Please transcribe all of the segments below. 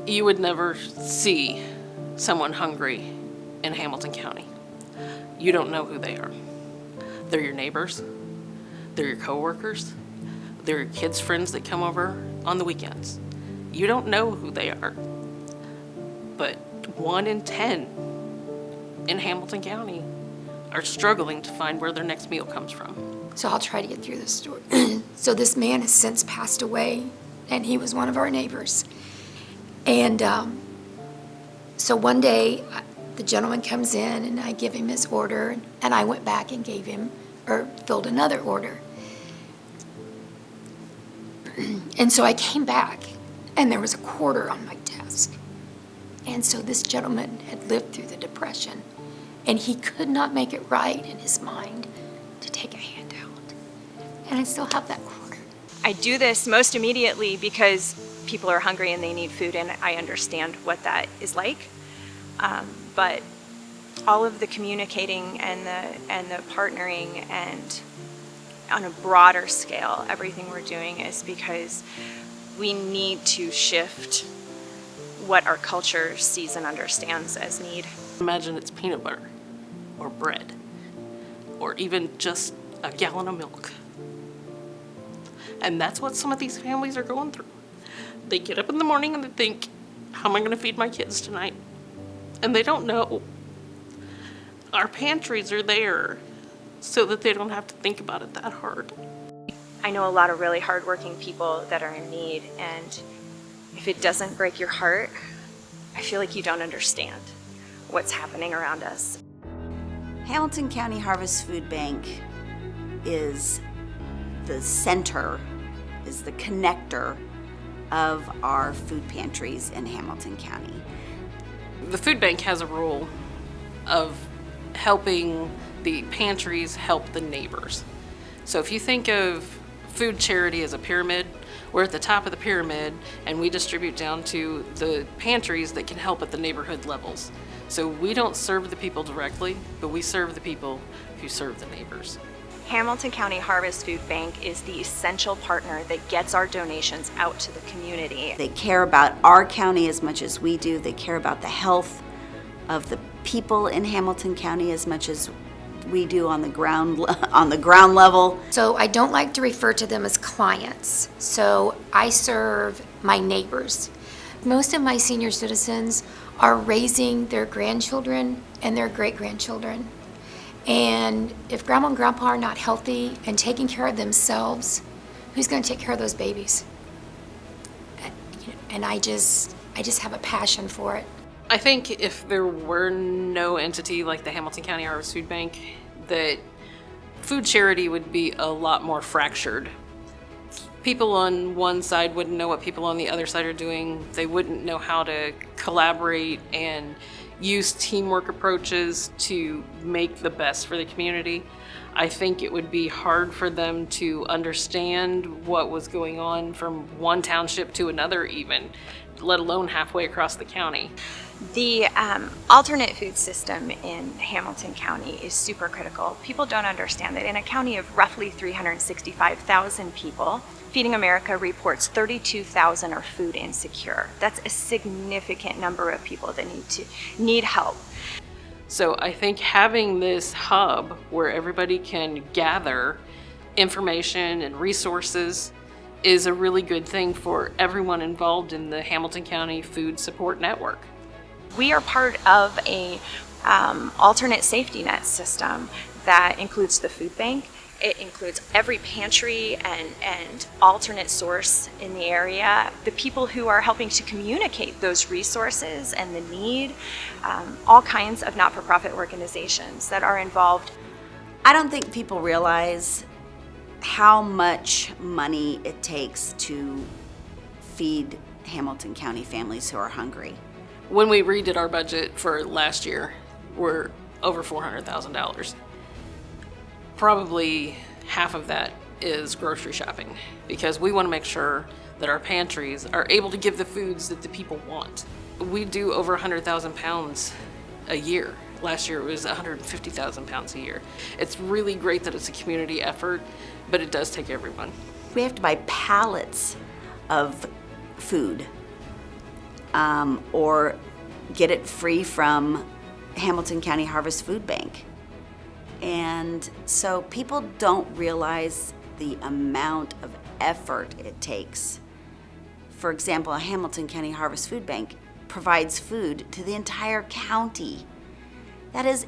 You would never see someone hungry in Hamilton County. You don't know who they are. They're your neighbors, they're your coworkers, they're your kids' friends that come over on the weekends. You don't know who they are. But 1 in 10 in Hamilton County are struggling to find where their next meal comes from. So I'll try to get through this story. So this man has since passed away, and he was one of our neighbors. And so one day, the gentleman comes in, and I give him his order, and I went back and gave him, or filled another order. And so I came back, and there was a quarter on my desk. And so this gentleman had lived through the Depression, and he could not make it right in his mind to take a handout. And I still have that quarter. I do this most immediately because people are hungry and they need food, and I understand what that is like. But all of the communicating and the partnering and on a broader scale, everything we're doing is because we need to shift what our culture sees and understands as need. Imagine it's peanut butter or bread or even just a gallon of milk. And that's what some of these families are going through. They get up in the morning and they think, how am I going to feed my kids tonight? And they don't know. Our pantries are there so that they don't have to think about it that hard. I know a lot of really hardworking people that are in need, and if it doesn't break your heart, I feel like you don't understand what's happening around us. Hamilton County Harvest Food Bank is the center, is the connector of our food pantries in Hamilton County. The food bank has a role of helping the pantries help the neighbors. So if you think of food charity as a pyramid, we're at the top of the pyramid and we distribute down to the pantries that can help at the neighborhood levels. So we don't serve the people directly, but we serve the people who serve the neighbors. Hamilton County Harvest Food Bank is the essential partner that gets our donations out to the community. They care about our county as much as we do. They care about the health of the people in Hamilton County as much as we do on the ground level. So I don't like to refer to them as clients. So I serve my neighbors. Most of my senior citizens are raising their grandchildren and their great-grandchildren. And if grandma and grandpa are not healthy and taking care of themselves, who's going to take care of those babies? And I just have a passion for it. I think if there were no entity like the Hamilton County Harvest Food Bank, that food charity would be a lot more fractured. People on one side wouldn't know what people on the other side are doing. They wouldn't know how to collaborate and use teamwork approaches to make the best for the community. I think it would be hard for them to understand what was going on from one township to another even, let alone halfway across the county. The alternate food system in Hamilton County is super critical. People don't understand that in a county of roughly 365,000 people, Feeding America reports 32,000 are food insecure. That's a significant number of people that need help. So I think having this hub where everybody can gather information and resources is a really good thing for everyone involved in the Hamilton County Food Support Network. We are part of a alternate safety net system that includes the food bank. It includes every pantry and alternate source in the area, the people who are helping to communicate those resources and the need, all kinds of not-for-profit organizations that are involved. I don't think people realize how much money it takes to feed Hamilton County families who are hungry. When we redid our budget for last year, we're over $400,000. Probably half of that is grocery shopping, because we want to make sure that our pantries are able to give the foods that the people want. We do over 100,000 pounds a year. Last year it was 150,000 pounds a year. It's really great that it's a community effort, but it does take everyone. We have to buy pallets of food or get it free from Hamilton County Harvest Food Bank. And so people don't realize the amount of effort it takes. For example, a Hamilton County Harvest Food Bank provides food to the entire county. That is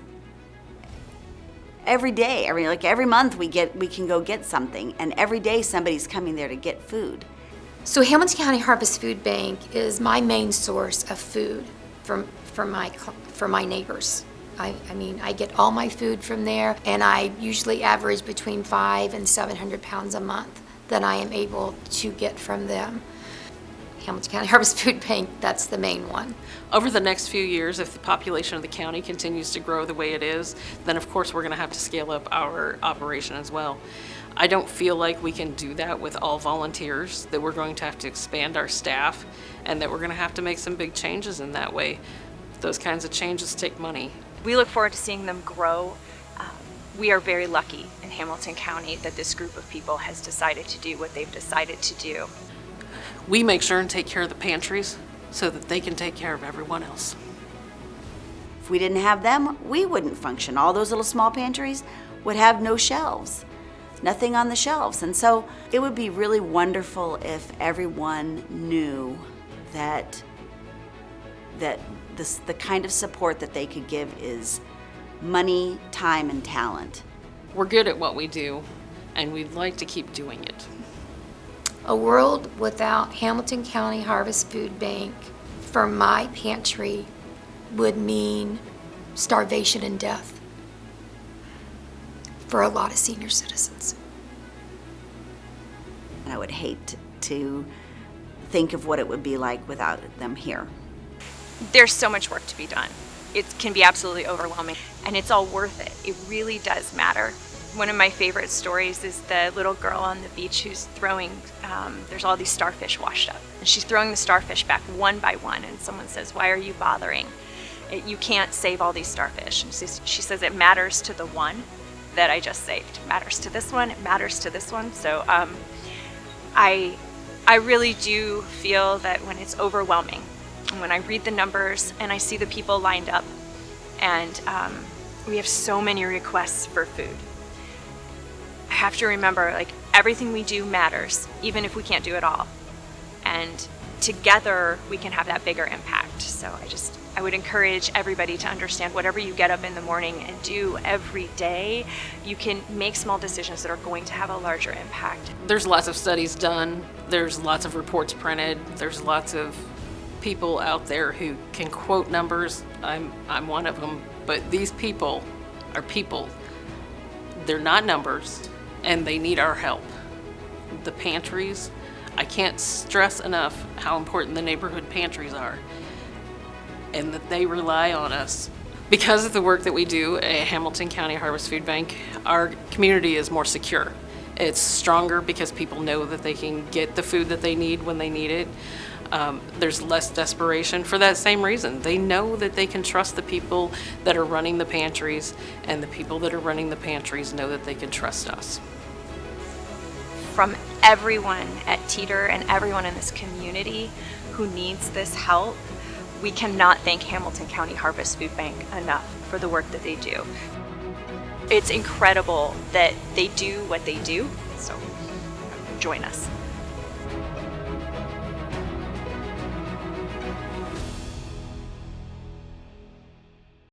every day. Every month we can go get something, and every day somebody's coming there to get food. So Hamilton County Harvest Food Bank is my main source of food for my neighbors. I get all my food from there, and I usually average between 500 and 700 pounds a month that I am able to get from them. Hamilton County Harvest Food Bank, that's the main one. Over the next few years, if the population of the county continues to grow the way it is, then of course we're going to have to scale up our operation as well. I don't feel like we can do that with all volunteers, that we're going to have to expand our staff, and that we're going to have to make some big changes in that way. Those kinds of changes take money. We look forward to seeing them grow. We are very lucky in Hamilton County that this group of people has decided to do what they've decided to do. We make sure and take care of the pantries so that they can take care of everyone else. If we didn't have them, we wouldn't function. All those little small pantries would have no shelves, nothing on the shelves. And so it would be really wonderful if everyone knew that the kind of support that they could give is money, time, and talent. We're good at what we do, and we'd like to keep doing it. A world without Hamilton County Harvest Food Bank for my pantry would mean starvation and death for a lot of senior citizens. And I would hate to think of what it would be like without them here. There's so much work to be done. It can be absolutely overwhelming, and it's all worth it. It really does matter. One of my favorite stories is the little girl on the beach who's throwing, there's all these starfish washed up, and she's throwing the starfish back one by one, and someone says, "Why are you bothering? You can't save all these starfish." And she says, "It matters to the one that I just saved. It matters to this one, it matters to this one." So I really do feel that when it's overwhelming, and when I read the numbers and I see the people lined up, and we have so many requests for food, I have to remember, everything we do matters, even if we can't do it all. And together we can have that bigger impact. So I would encourage everybody to understand, whatever you get up in the morning and do every day, you can make small decisions that are going to have a larger impact. There's lots of studies done. There's lots of reports printed. There's lots of people out there who can quote numbers. I'm one of them. But these people are people. They're not numbers, and they need our help. The pantries, I can't stress enough how important the neighborhood pantries are, and that they rely on us. Because of the work that we do at Hamilton County Harvest Food Bank, our community is more secure. It's stronger because people know that they can get the food that they need when they need it. There's less desperation for that same reason. They know that they can trust the people that are running the pantries, and the people that are running the pantries know that they can trust us. From everyone at Teeter and everyone in this community who needs this help, we cannot thank Hamilton County Harvest Food Bank enough for the work that they do. It's incredible that they do what they do, so join us.